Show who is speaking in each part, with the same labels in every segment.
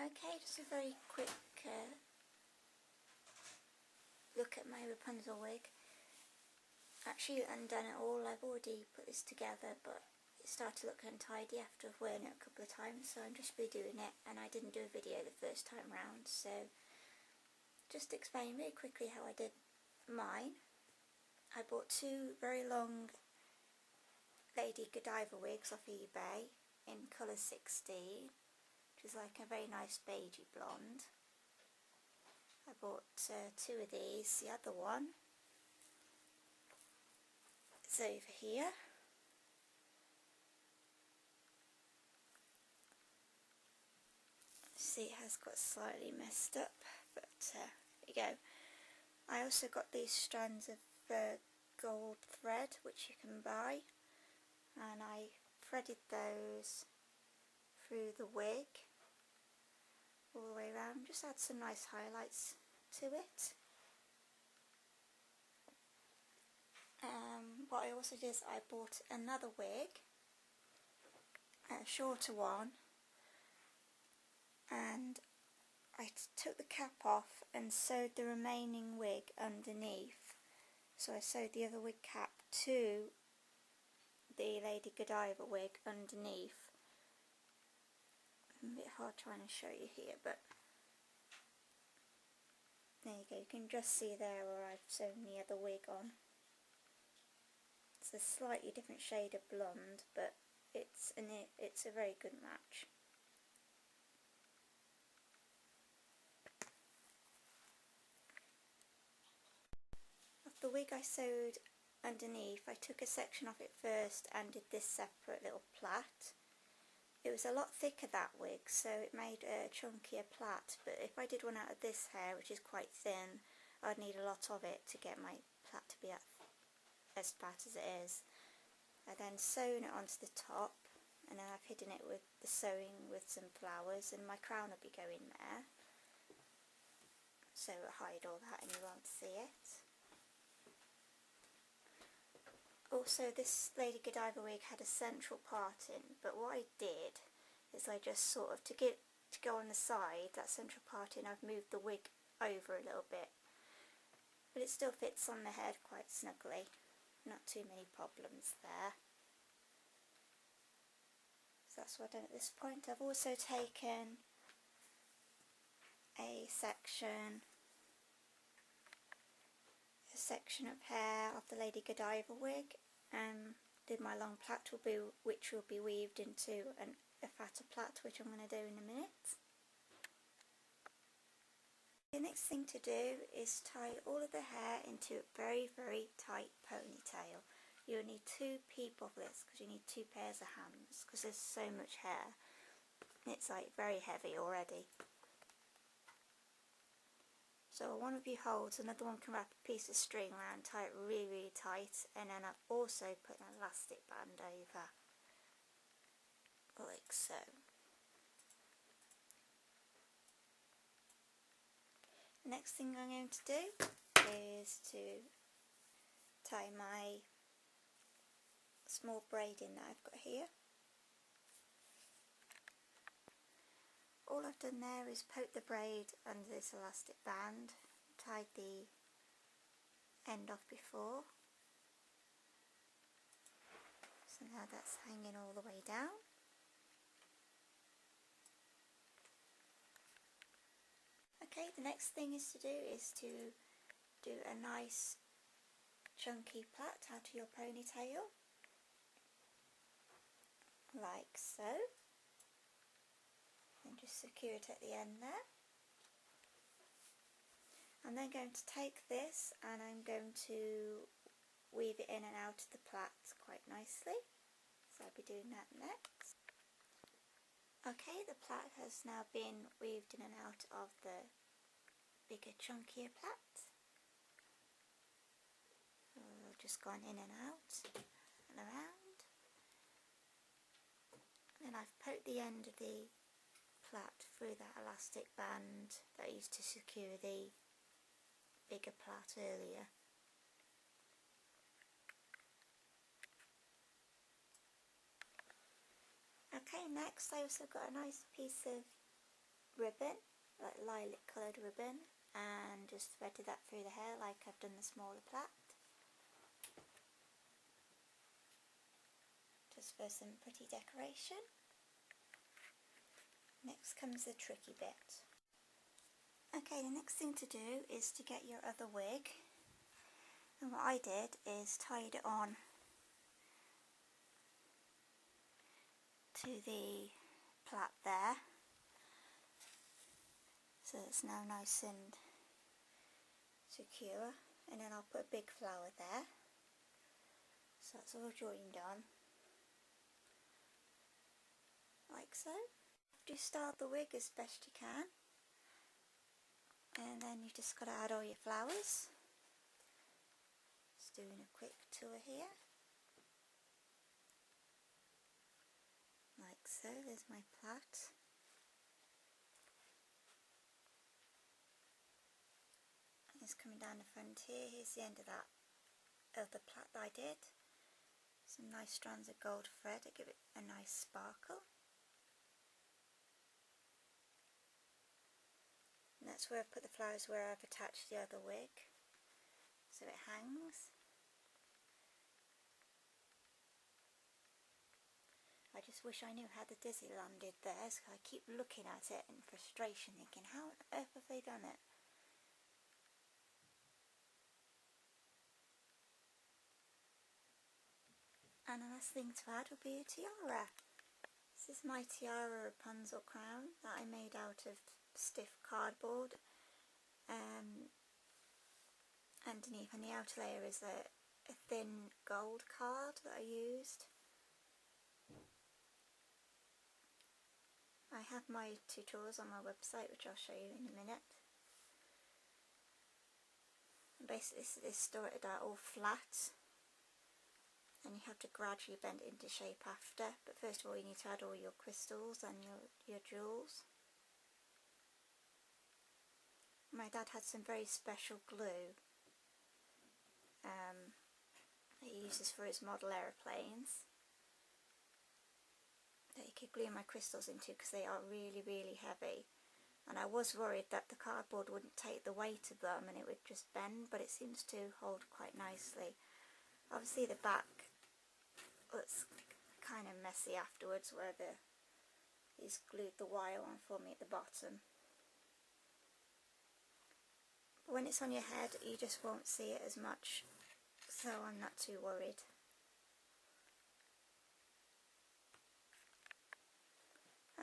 Speaker 1: Okay, just a very quick look at my Rapunzel wig. Actually, undone it all. I've already put this together, but it started to look untidy after I've worn it a couple of times, so I'm just redoing it, and I didn't do a video the first time round, so just to explain really quickly how I did mine. I bought two very long Lady Godiva wigs off eBay in colour 16, which is like a very nice beigey blonde. I bought two of these. The other one is over here. See, it has got slightly messed up, but there you go. I also got these strands of gold thread, which you can buy, and I threaded those through the wig all the way around. Just add some nice highlights to it. What I also did is I bought another wig, a shorter one, and I took the cap off and sewed the remaining wig underneath. So I sewed the other wig cap to the Lady Godiva wig underneath. A bit hard trying to show you here, but there you go. You can just see there where I've sewn the other wig on. It's a slightly different shade of blonde, but it's a very good match. Of the wig I sewed underneath, I took a section off it first and did this separate little plait. It was a lot thicker, that wig, so it made a chunkier plait, but if I did one out of this hair, which is quite thin, I'd need a lot of it to get my plait to be as flat as it is. I then sewn it onto the top, and then I've hidden it with the sewing with some flowers, and my crown will be going there, so it'll hide all that and you won't see it. Also, this Lady Godiva wig had a central part in, but what I did is I just sort of, to go on the side, that central part in, I've moved the wig over a little bit, but it still fits on the head quite snugly. Not too many problems there. So that's what I've done at this point. I've also taken a section of hair of the Lady Godiva wig and did my long plait, which will be weaved into a fatter plait, which I'm going to do in a minute. The next thing to do is tie all of the hair into a very, very tight ponytail. You'll need two people for this because you need two pairs of hands because there's so much hair. It's like very heavy already. So one of you holds, another one can wrap a piece of string around, tie it really, really tight, and then I've also put an elastic band over, like so. The next thing I'm going to do is to tie my small braid in that I've got here. All I've done there is poke the braid under this elastic band, tied the end off before, so now that's hanging all the way down. Okay, the next thing is to do a nice chunky plait out of your ponytail, like so. And just secure it at the end there. I'm then going to take this and I'm going to weave it in and out of the plait quite nicely. So I'll be doing that next. Okay, the plait has now been weaved in and out of the bigger, chunkier plait. So I've just gone in and out and around. And then I've poked the end of the plait through that elastic band that I used to secure the bigger plait earlier. Okay, next I also got a nice piece of ribbon, like lilac coloured ribbon, and just threaded that through the hair like I've done the smaller plait. Just for some pretty decoration. Next comes the tricky bit. Okay, the next thing to do is to get your other wig. And what I did is tied it on to the plait there, so it's now nice and secure, and then I'll put a big flower there, so that's all joined on like so. Just style the wig as best you can, and then you just got to add all your flowers. Just doing a quick tour here. Like so, there's my plait. It's coming down the front here. Here's the end of that, of the plait that I did. Some nice strands of gold thread to give it a nice sparkle. And that's where I put the flowers, where I've attached the other wig, so it hangs. I just wish I knew how the Disneyland did theirs, because I keep looking at it in frustration thinking, how on earth have they done it? And the last thing to add will be a tiara. This is my tiara Rapunzel crown that I made out of stiff cardboard. Underneath on the outer layer is a thin gold card that I used. I have my tutorials on my website, which I'll show you in a minute. And basically this is started out all flat, and you have to gradually bend it into shape after, but first of all you need to add all your crystals and your jewels. My dad had some very special glue that he uses for his model aeroplanes, that he could glue my crystals into, because they are really, really heavy. And I was worried that the cardboard wouldn't take the weight of them and it would just bend, but it seems to hold quite nicely. Obviously the back looks kind of messy afterwards, where he's glued the wire on for me at the bottom. But when it's on your head you just won't see it as much, so I'm not too worried.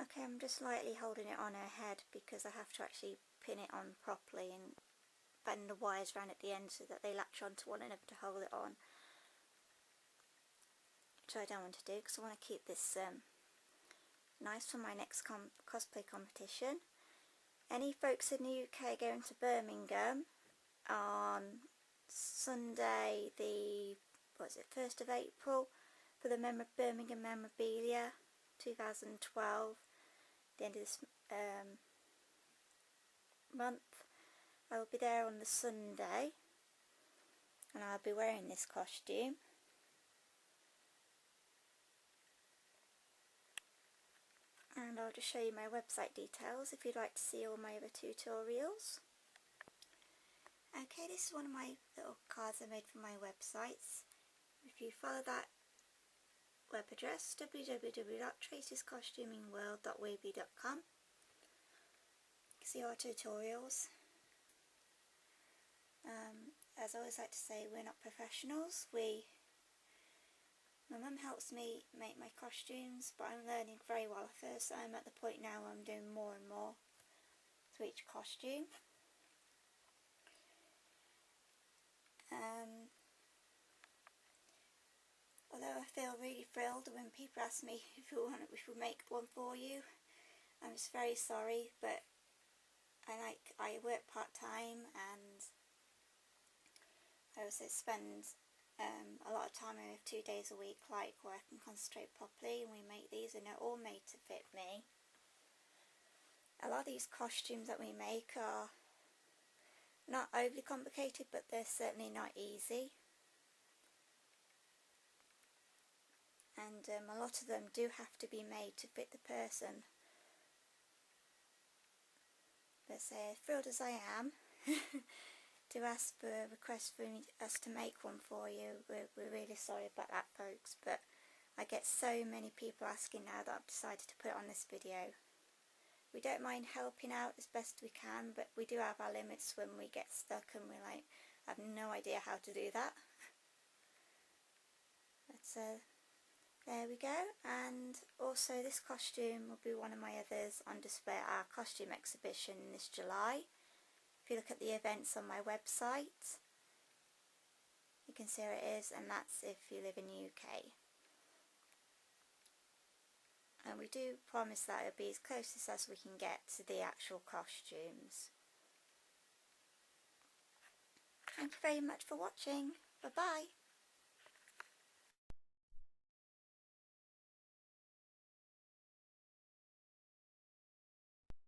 Speaker 1: Okay, I'm just lightly holding it on her head because I have to actually pin it on properly and bend the wires around at the end so that they latch onto one another to hold it on, which I don't want to do because I want to keep this nice for my next cosplay competition. Any folks in the UK going to Birmingham on Sunday the 1st of April for the Birmingham Memorabilia 2012, the end of this month. I will be there on the Sunday and I'll be wearing this costume. And I'll just show you my website details if you'd like to see all my other tutorials. Okay, this is one of my little cards I made for my websites. If you follow that web address, www.tracyscostumingworld.weebly.com, you can see our tutorials. As I always like to say, we're not professionals. My mum helps me make my costumes, but I'm learning very well at first. I'm at the point now where I'm doing more and more to each costume. Although I feel really thrilled when people ask me if we make one for you, I'm just very sorry, but I work part-time and I also spend a lot of time. I have 2 days a week where I can concentrate properly, and we make these and they're all made to fit me. A lot of these costumes that we make are not overly complicated, but they're certainly not easy. And a lot of them do have to be made to fit the person. But thrilled as I am to ask for a request for us to make one for you. We're really sorry about that, folks, but I get so many people asking now that I've decided to put it on this video. We don't mind helping out as best we can, but we do have our limits when we get stuck and we're like, I have no idea how to do that. But there we go. And also this costume will be one of my others on display at our costume exhibition this July. If you look at the events on my website, you can see where it is, and that's if you live in the UK. And we do promise that it'll be as closest as we can get to the actual costumes. Thank you very much for watching. Bye bye.